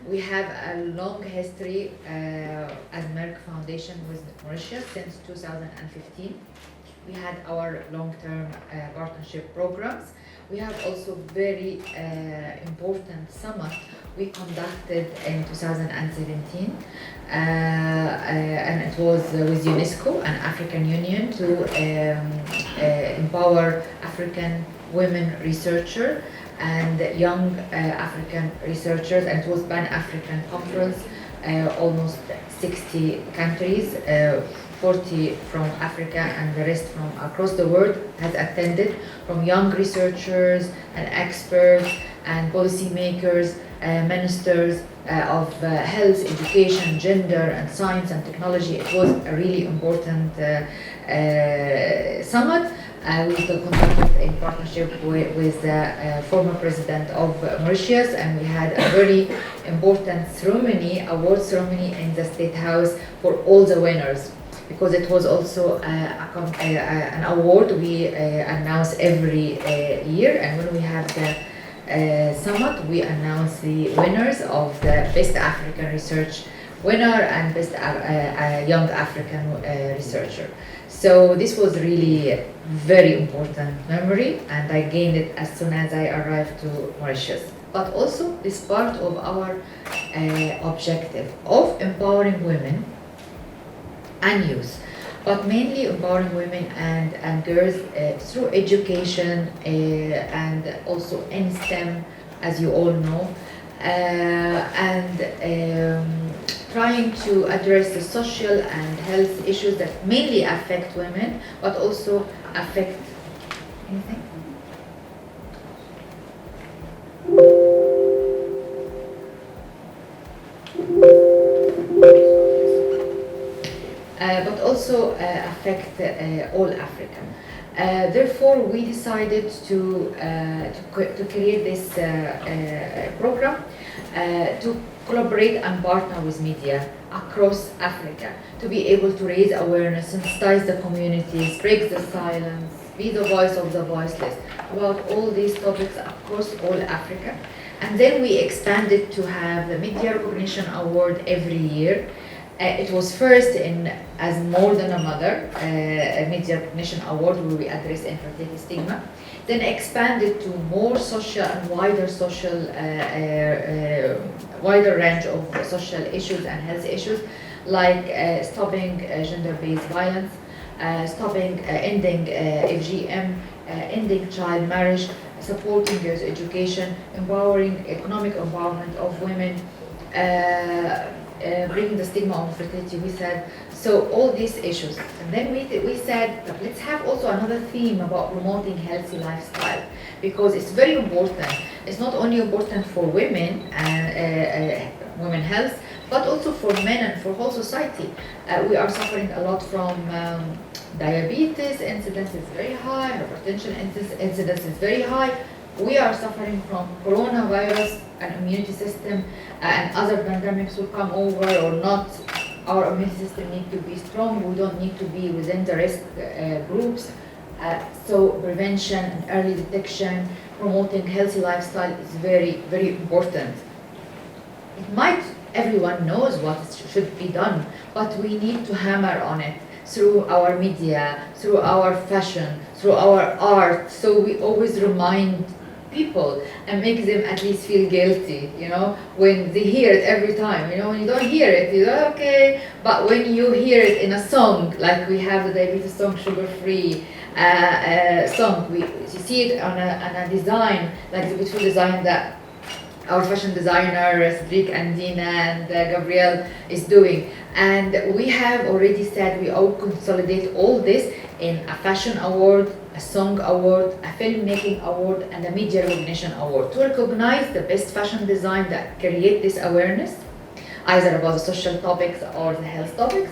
We have a long history as Merck Foundation with Mauritius since 2015. We had our long-term partnership programs. We have also very important summit we conducted in 2017, and it was with UNESCO and African Union to empower African women researchers and young African researchers, and it was Pan-African conference, almost 60 countries, 40 from Africa and the rest from across the world has attended, from young researchers and experts and policymakers, ministers of health, education, gender and science and technology. It was a really important summit. We conducted in partnership with the former president of Mauritius, and we had a very important ceremony, award ceremony in the State House for all the winners, because it was also an award we announce every year, and when we have the summit, we announce the winners of the Best African Research winner and Best Young African Researcher. So this was really very important memory, and I gained it as soon as I arrived to Mauritius. But also this part of our objective of empowering women and youth, but mainly empowering women and girls through education and also in STEM, as you all know, and trying to address the social and health issues that mainly affect women, but also affect anything? But also affect all Africa. Therefore, we decided to create this program to collaborate and partner with media across Africa to be able to raise awareness, sensitize the communities, break the silence, be the voice of the voiceless about all these topics across all Africa. And then we expanded to have the Media Recognition Award every year. It was first as More Than a Mother, a Media Recognition Award where we address infertility stigma. Then expanded to more social and wider range of social issues and health issues, like stopping gender-based violence, ending FGM, ending child marriage, supporting girls' education, empowering economic empowerment of women, bringing the stigma on fertility, we said. So all these issues. And then we said, let's have also another theme about promoting healthy lifestyle, because it's very important. It's not only important for women and women health, but also for men and for whole society. We are suffering a lot from diabetes incidence is very high, hypertension incidence is very high. We are suffering from coronavirus and immunity system, and other pandemics will come over or not. Our immune system needs to be strong. We don't need to be within the risk groups. So prevention and early detection, promoting healthy lifestyle is very, very important. Everyone knows what should be done, but we need to hammer on it through our media, through our fashion, through our art. So we always remind people and make them at least feel guilty, when they hear it every time. When you don't hear it, you're like, okay, but when you hear it in a song, like we have the diabetes song, sugar-free song, you see it on a design, like the beautiful design that our fashion designer, Cedric and Dina and Gabrielle is doing. And we have already said we all consolidate all this in a fashion award, a song award, a filmmaking award, and a media recognition award to recognize the best fashion design that create this awareness, either about the social topics or the health topics,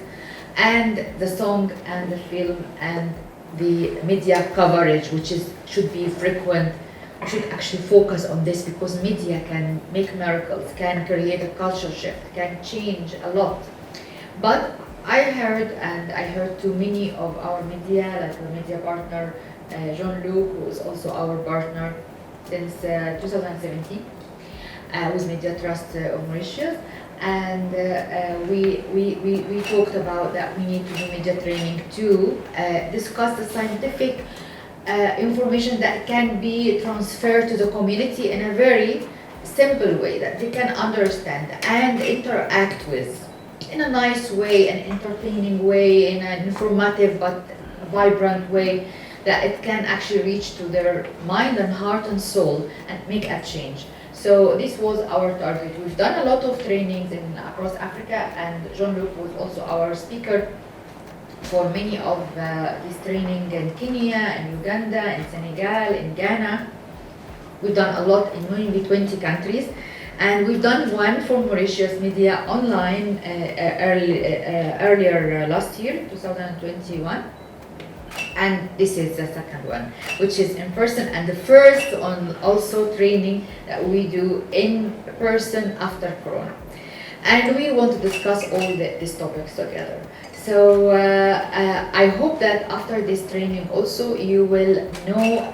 and the song and the film and the media coverage, which should be frequent. We should actually focus on this, because media can make miracles, can create a culture shift, can change a lot. But I heard too many of our media, like our media partner, Jean-Luc, who is also our partner since 2017, with Media Trust of Mauritius. And we talked about that we need to do media training to discuss the scientific information that can be transferred to the community in a very simple way that they can understand and interact with in a nice way, an entertaining way, in an informative but vibrant way, that it can actually reach to their mind and heart and soul and make a change. So this was our target. We've done a lot of trainings across Africa, and Jean-Luc was also our speaker for many of this training in Kenya, in Uganda, in Senegal, in Ghana. We've done a lot in maybe 20 countries, and we've done one for Mauritius Media online earlier last year, 2021. And this is the second one, which is in person, and the first on also training that we do in person after Corona. And we want to discuss all these topics together. So I hope that after this training also you will know,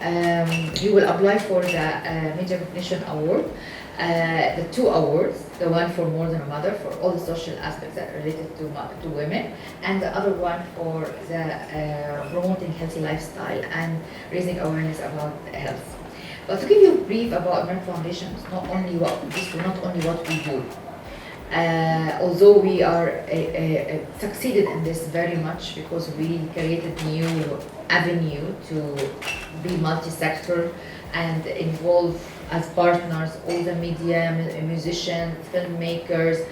you will apply for the Media Recognition Award, the 2 awards, the one for More Than a Mother, for all the social aspects that are related to women, and the other one for the promoting healthy lifestyle and raising awareness about health. But to give you a brief about Merck Foundation, it's not only what we do. Although we are succeeded in this very much because we created new avenue to be multi-sector and involve as partners all the media, musicians, filmmakers,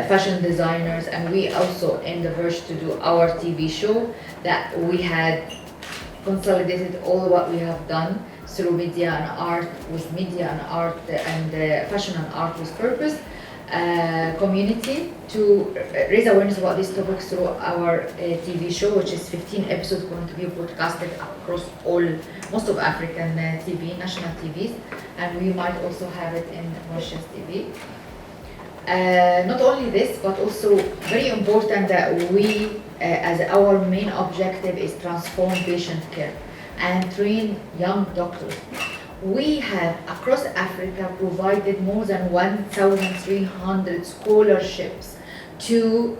fashion designers, and we also in the verge to do our TV show that we had consolidated all what we have done through media and art, with media and art and fashion and art with purpose. Community to raise awareness about these topics through our TV show, which is 15 episodes going to be broadcasted across most of African TV, national TVs, and we might also have it in Mauritius TV. Not only this, but also very important that we, as our main objective is transform patient care and train young doctors. We have, across Africa, provided more than 1,300 scholarships to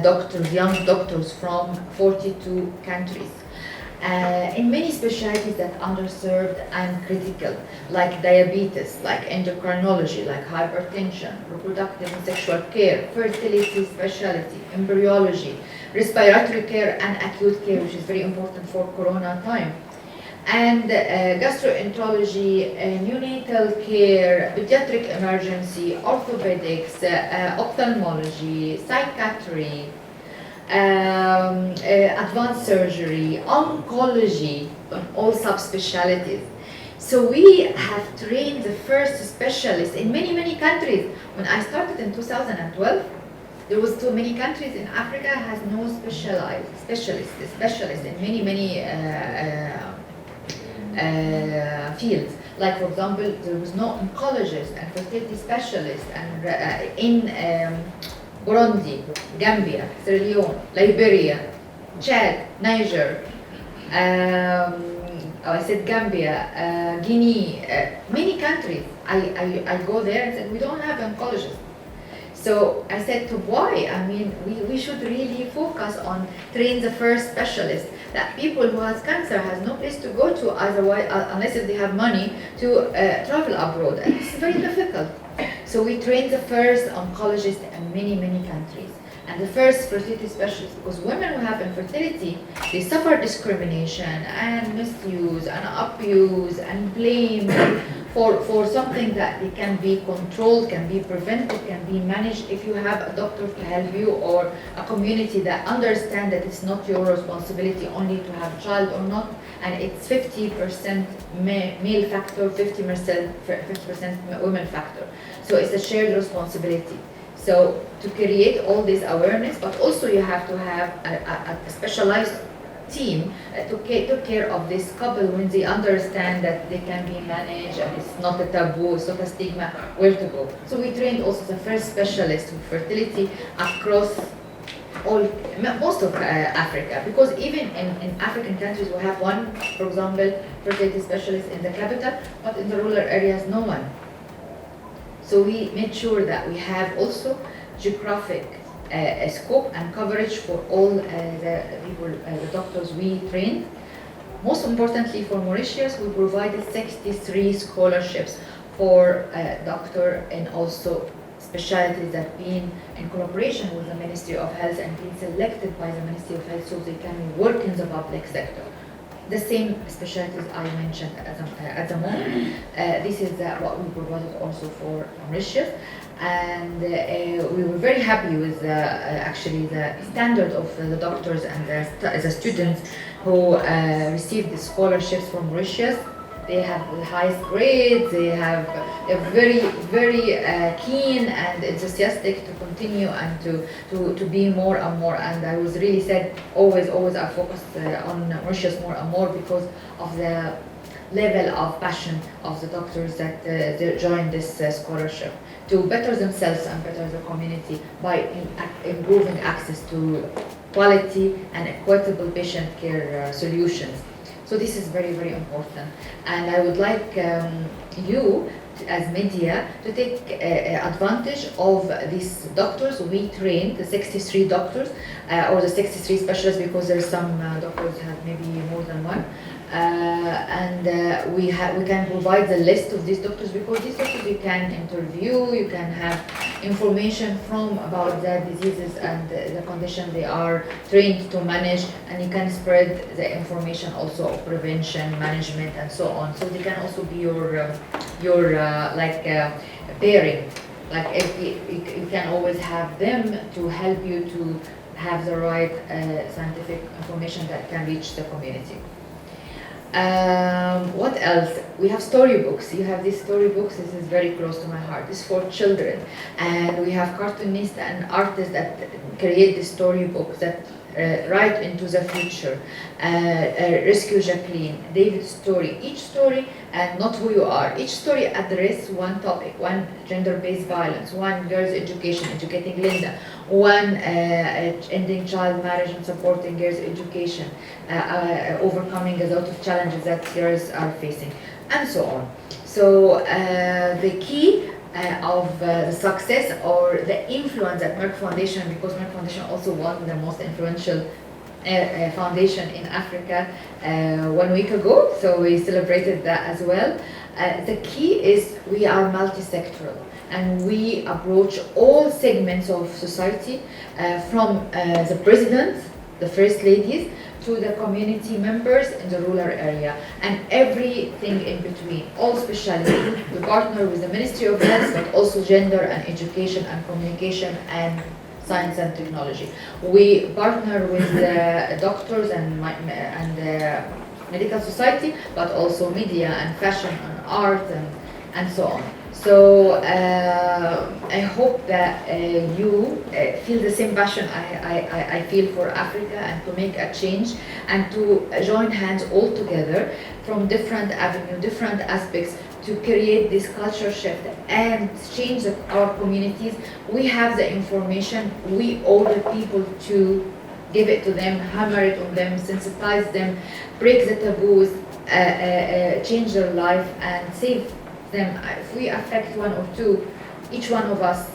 doctors, young doctors from 42 countries. In many specialties that are underserved and critical, like diabetes, like endocrinology, like hypertension, reproductive and sexual care, fertility specialty, embryology, respiratory care and acute care, which is very important for Corona time. And gastroenterology, neonatal care, pediatric emergency, orthopedics, ophthalmology, psychiatry, advanced surgery, oncology, and all subspecialties. So we have trained the first specialists in many, many countries. When I started in 2012, there was too many countries in Africa has no specialists in many, many fields. Like for example, there was no oncologist and fertility specialist, and in Burundi, Gambia, Sierra Leone, Liberia, Chad, Niger, I said Gambia, Guinea, many countries. I go there and said we don't have oncologists. So I said to why? I mean, we should really focus on train the first specialist, that people who has cancer has no place to go to otherwise, unless if they have money to travel abroad. And it's very difficult. So we train the first oncologist in many, many countries. And the first fertility specialist, because women who have infertility, they suffer discrimination and misuse and abuse and blame for something that they can be controlled, can be prevented, can be managed if you have a doctor to help you, or a community that understand that it's not your responsibility only to have a child or not, and it's 50% male factor, 50% women factor. So it's a shared responsibility. So to create all this awareness, but also you have to have a specialized team to take care of this couple when they understand that they can be managed and it's not a taboo, it's not a stigma, where to go. So we trained also the first specialist in fertility across most of Africa, because even in African countries we have one, for example, fertility specialist in the capital, but in the rural areas no one. So we made sure that we have also geographic scope and coverage for all the people, the doctors we trained. Most importantly for Mauritius, we provided 63 scholarships for doctor and also specialties that been in collaboration with the Ministry of Health and been selected by the Ministry of Health so they can work in the public sector. The same specialties I mentioned at the moment. This is what we provided also for Mauritius. And we were very happy with actually the standard of the doctors and the students who received the scholarships from Mauritius. They have the highest grades, they have a very, very keen and enthusiastic to continue and to be more and more. And I was really said, always I focused on Mauritius more and more because of the level of passion of the doctors that they joined this scholarship to better themselves and better the community by improving access to quality and equitable patient care solutions. So this is very, very important. And I would like you as media to take advantage of these doctors we trained, the 63 doctors or the 63 specialists, because there's some doctors have maybe more than one. We can provide the list of these doctors, because these doctors you can interview, you can have information from about the diseases and the condition they are trained to manage, and you can spread the information also of prevention, management, and so on. So they can also be your pairing. Like if you can always have them to help you to have the right scientific information that can reach the community. What else? We have storybooks. You have these storybooks. This is very close to my heart. It's for children, and we have cartoonists and artists that create the storybooks that write into the future. Rescue Jacqueline, David's story. Each story and not who you are. Each story addresses one topic: one gender-based violence, one girls' education, educating Linda, one ending child marriage and supporting girls' education, overcoming a lot of challenges that girls are facing, and so on. So the key of the success or the influence at Merck Foundation, because Merck Foundation also won the most influential foundation in Africa 1 week ago, so we celebrated that as well. The key is we are multi-sectoral, and we approach all segments of society, from the president, the first ladies, to the community members in the rural area, and everything in between, all specialties. We partner with the Ministry of Health, but also gender and education and communication and science and technology. We partner with the doctors and medical society, but also media and fashion and art and so on. So I hope that you feel the same passion I feel for Africa, and to make a change and to join hands all together from different avenues, different aspects, to create this culture shift and change our communities. We have the information, we owe the people to give it to them, hammer it on them, sensitize them, break the taboos, change their life and save them. If we affect one or two, each one of us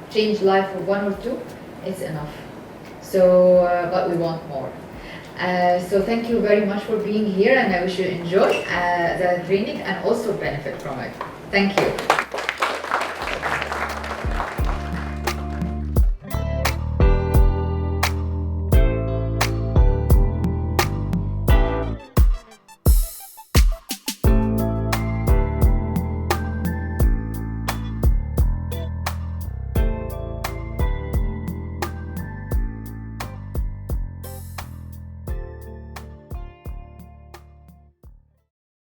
change life of one or two, it's enough. So, but we want more. So thank you very much for being here, and I wish you enjoy the training and also benefit from it. Thank you.